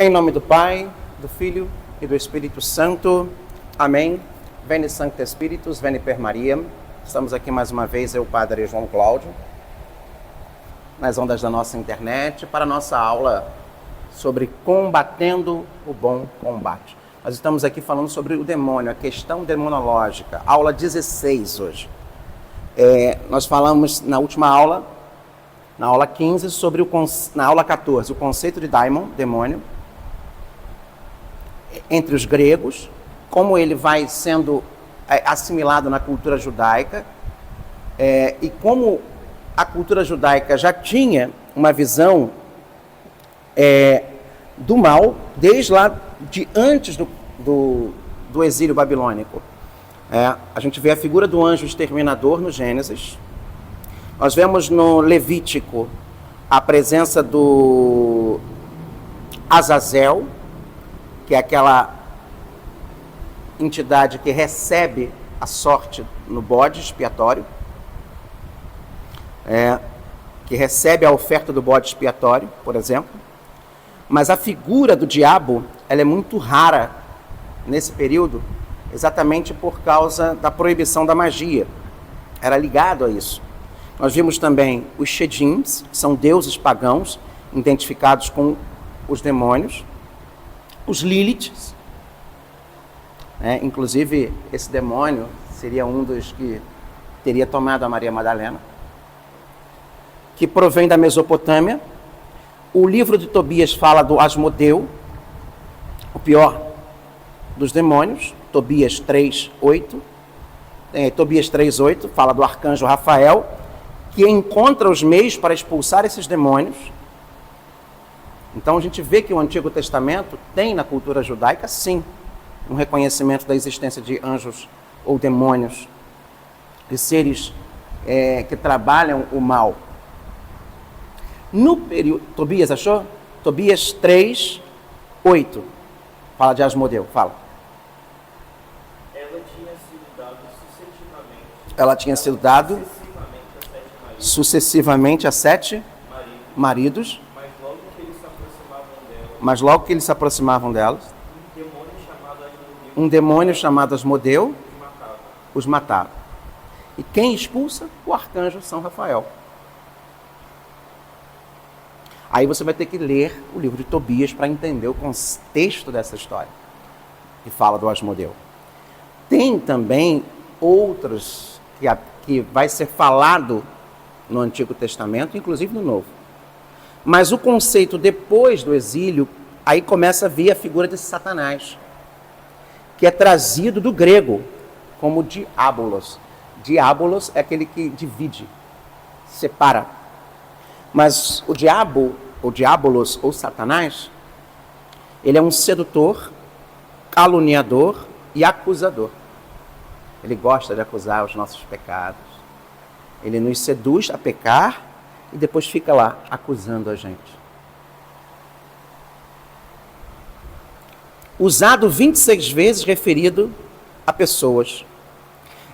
Em nome do Pai, do Filho e do Espírito Santo. Amém. Veni Sancte Spiritus, veni per Maria. Estamos aqui mais uma vez, eu, Padre João Cláudio, nas ondas da nossa internet, para a nossa aula sobre combatendo o bom combate. Nós estamos aqui falando sobre o demônio, a questão demonológica, aula 16 hoje. Nós falamos na última aula, na aula 15, na aula 14, o conceito de daimon, demônio, entre os gregos, como ele vai sendo assimilado na cultura judaica, e como a cultura judaica já tinha uma visão do mal, desde lá de antes do exílio babilônico. A gente vê a figura do anjo exterminador no Gênesis. Nós vemos no Levítico a presença do Azazel, que é aquela entidade que recebe a sorte no bode expiatório, que recebe a oferta do bode expiatório, por exemplo. Mas a figura do diabo, ela é muito rara nesse período, exatamente por causa da proibição da magia. Era ligado a isso. Nós vimos também os Shedims, que são deuses pagãos, identificados com os demônios. Os Liliths, inclusive esse demônio seria um dos que teria tomado a Maria Madalena, que provém da Mesopotâmia. O livro de Tobias fala do Asmodeu, o pior dos demônios, Tobias 3:8. Tobias 3:8 fala do arcanjo Rafael, que encontra os meios para expulsar esses demônios. Então a gente vê que o Antigo Testamento tem na cultura judaica, sim, um reconhecimento da existência de anjos ou demônios, de seres que trabalham o mal. No período, Tobias achou? Tobias 3:8 fala de Asmodeu, fala. Ela tinha sido dado sucessivamente a 7 maridos. Mas logo que eles se aproximavam delas, um demônio chamado Asmodeu os matava. E quem expulsa? O arcanjo São Rafael. Aí você vai ter que ler o livro de Tobias para entender o contexto dessa história, que fala do Asmodeu. Tem também outros que vai ser falado no Antigo Testamento, inclusive no Novo. Mas o conceito depois do exílio, aí começa a vir a figura de Satanás, que é trazido do grego como diabolos. Diabolos é aquele que divide, separa. Mas o diabo, ou diabolos, ou Satanás, ele é um sedutor, caluniador e acusador. Ele gosta de acusar os nossos pecados. Ele nos seduz a pecar e depois fica lá acusando a gente. Usado 26 vezes referido a pessoas.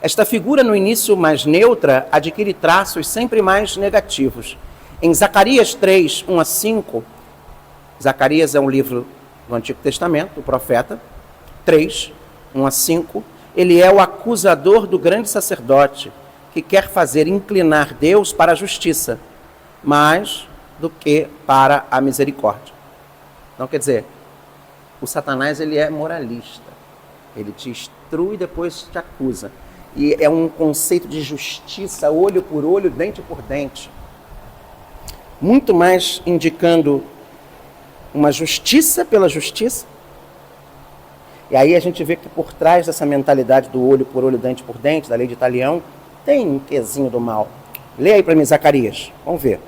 Esta figura, no início mais neutra, adquire traços sempre mais negativos. Em Zacarias 3:1-5, Zacarias é um livro do Antigo Testamento, o profeta, 3:1-5, ele é o acusador do grande sacerdote, que quer fazer inclinar Deus para a justiça, mais do que para a misericórdia. Então, quer dizer, o Satanás, ele é moralista. Ele te instrui e depois te acusa. E é um conceito de justiça, olho por olho, dente por dente. Muito mais indicando uma justiça pela justiça. E aí a gente vê que por trás dessa mentalidade do olho por olho, dente por dente, da lei de Italião, tem um quezinho do mal. Lê aí para mim, Zacarias. Vamos ver.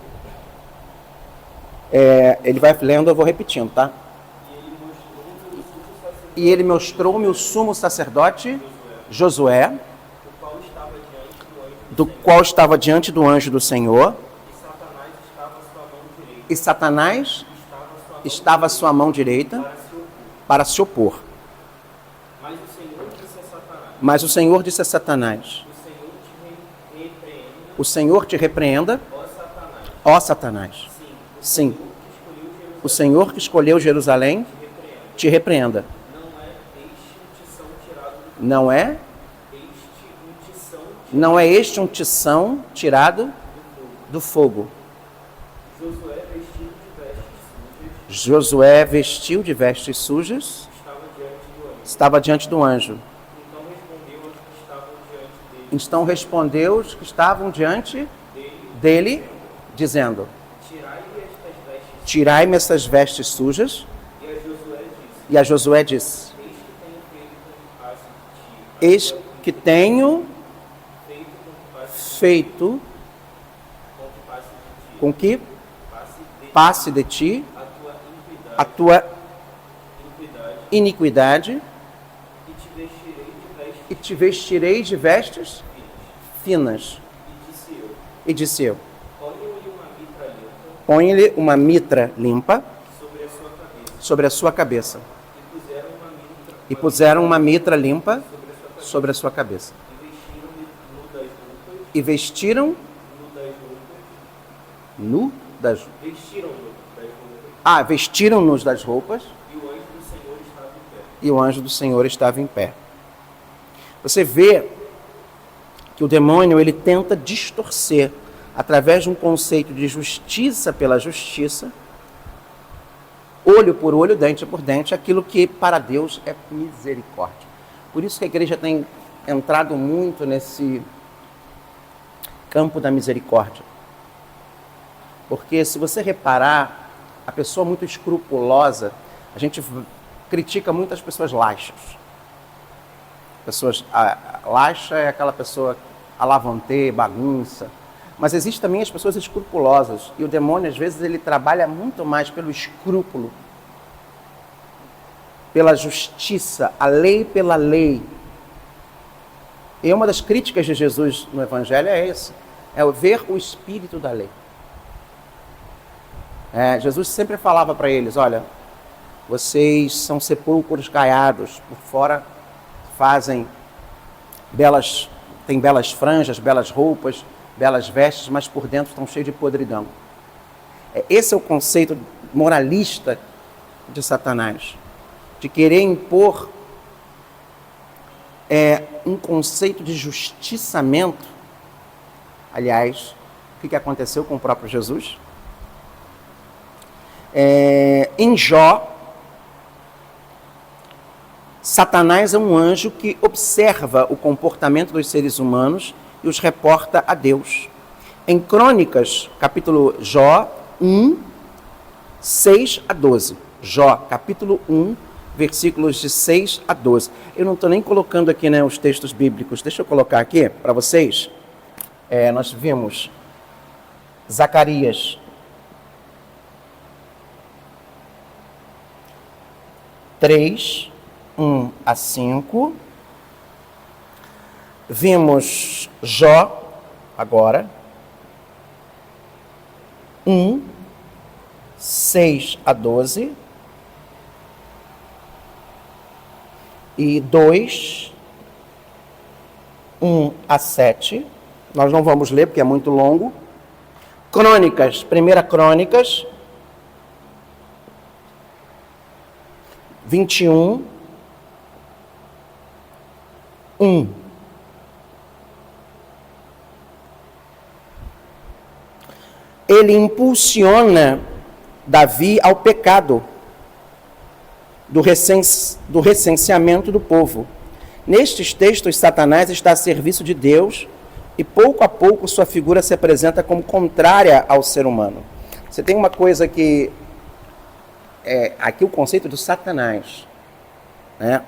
Ele vai lendo, eu vou repetindo, tá? E ele mostrou-me o sumo sacerdote Josué, do qual estava diante do anjo do Senhor, e Satanás estava à sua mão direita para se opor. Mas o Senhor disse a Satanás: o Senhor te repreenda, ó Satanás. Sim, o Senhor que escolheu Jerusalém te repreenda. Não é? Não é este um tição tirado do fogo. Josué vestiu de vestes sujas. Estava diante do anjo. Então respondeu os que estavam diante dele, dizendo: tirai-me essas vestes sujas. E a Josué disse: eis que tenho feito com que passe de ti a tua iniquidade e te vestirei de vestes finas. E disse eu: põe-lhe uma mitra limpa sobre a sua cabeça. E puseram uma mitra limpa sobre a sua cabeça. E vestiram vestiram-nos das roupas. E o anjo do Senhor estava em pé. Você vê que o demônio ele tenta distorcer, através de um conceito de justiça pela justiça, olho por olho, dente por dente, aquilo que para Deus é misericórdia. Por isso que a igreja tem entrado muito nesse campo da misericórdia. Porque se você reparar, a pessoa muito escrupulosa, a gente critica muitas pessoas laxas. Laxa é aquela pessoa alavante, bagunça. Mas existem também as pessoas escrupulosas. E o demônio, às vezes, ele trabalha muito mais pelo escrúpulo, pela justiça, a lei pela lei. E uma das críticas de Jesus no Evangelho é esse: é ver o espírito da lei. Jesus sempre falava para eles: olha, vocês são sepulcros caiados, por fora têm belas franjas, belas roupas, belas vestes, mas por dentro estão cheios de podridão. Esse é o conceito moralista de Satanás, de querer impor um conceito de justiçamento. Aliás, o que aconteceu com o próprio Jesus? Em Jó, Satanás é um anjo que observa o comportamento dos seres humanos e os reporta a Deus. Em Crônicas, capítulo Jó 1, 6 a 12. Jó, capítulo 1, versículos de 6 a 12. Eu não estou nem colocando aqui, né, os textos bíblicos. Deixa eu colocar aqui para vocês. Nós vimos Zacarias 3, 1 a 5. Vimos Jó, agora, 1, 6 a 12. E 2, 1 a 7. Nós não vamos ler porque é muito longo. Crônicas, 1 Crônicas 21, 1. Ele impulsiona Davi ao pecado do recenseamento do povo. Nestes textos, Satanás está a serviço de Deus e pouco a pouco sua figura se apresenta como contrária ao ser humano. Você tem uma coisa que aqui o conceito do Satanás, né?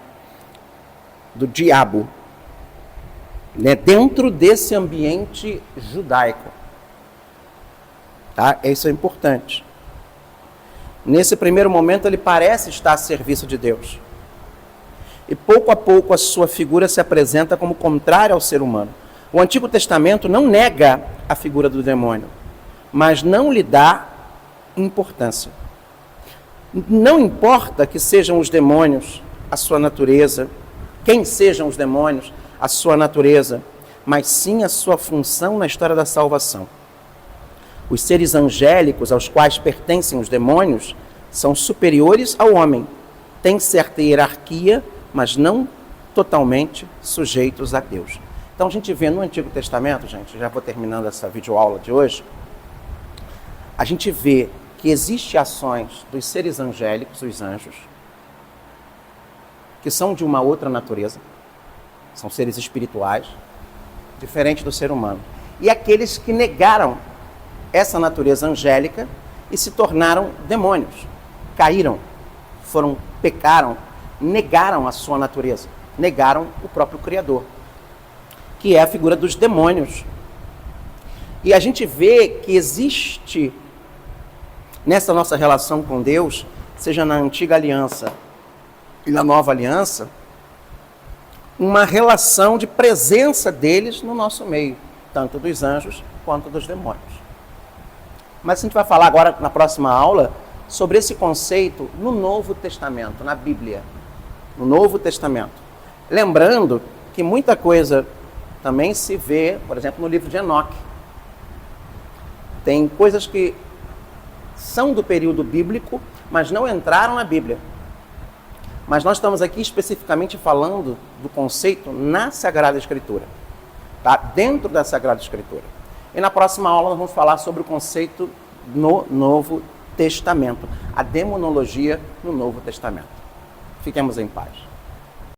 Do diabo, né? Dentro desse ambiente judaico. Tá? Isso é importante. Nesse primeiro momento ele parece estar a serviço de Deus. E pouco a pouco a sua figura se apresenta como contrária ao ser humano. O Antigo Testamento não nega a figura do demônio, mas não lhe dá importância. Não importa que sejam os demônios a sua natureza, quem sejam os demônios, a sua natureza, mas sim a sua função na história da salvação. Os seres angélicos aos quais pertencem os demônios são superiores ao homem, têm certa hierarquia, mas não totalmente sujeitos a Deus. Então a gente vê no Antigo Testamento, gente, já vou terminando essa videoaula de hoje, a gente vê que existem ações dos seres angélicos, os anjos, que são de uma outra natureza, são seres espirituais, diferente do ser humano. E aqueles que negaram essa natureza angélica e se tornaram demônios, caíram, pecaram, negaram a sua natureza, negaram o próprio Criador, que é a figura dos demônios. E a gente vê que existe, nessa nossa relação com Deus, seja na antiga aliança e na nova aliança, uma relação de presença deles no nosso meio, tanto dos anjos quanto dos demônios. Mas a gente vai falar agora, na próxima aula, sobre esse conceito no Novo Testamento, na Bíblia, no Novo Testamento. Lembrando que muita coisa também se vê, por exemplo, no livro de Enoque. Tem coisas que são do período bíblico, mas não entraram na Bíblia. Mas nós estamos aqui especificamente falando do conceito na Sagrada Escritura, tá? Dentro da Sagrada Escritura. E na próxima aula nós vamos falar sobre o conceito no Novo Testamento, a demonologia no Novo Testamento. Fiquemos em paz.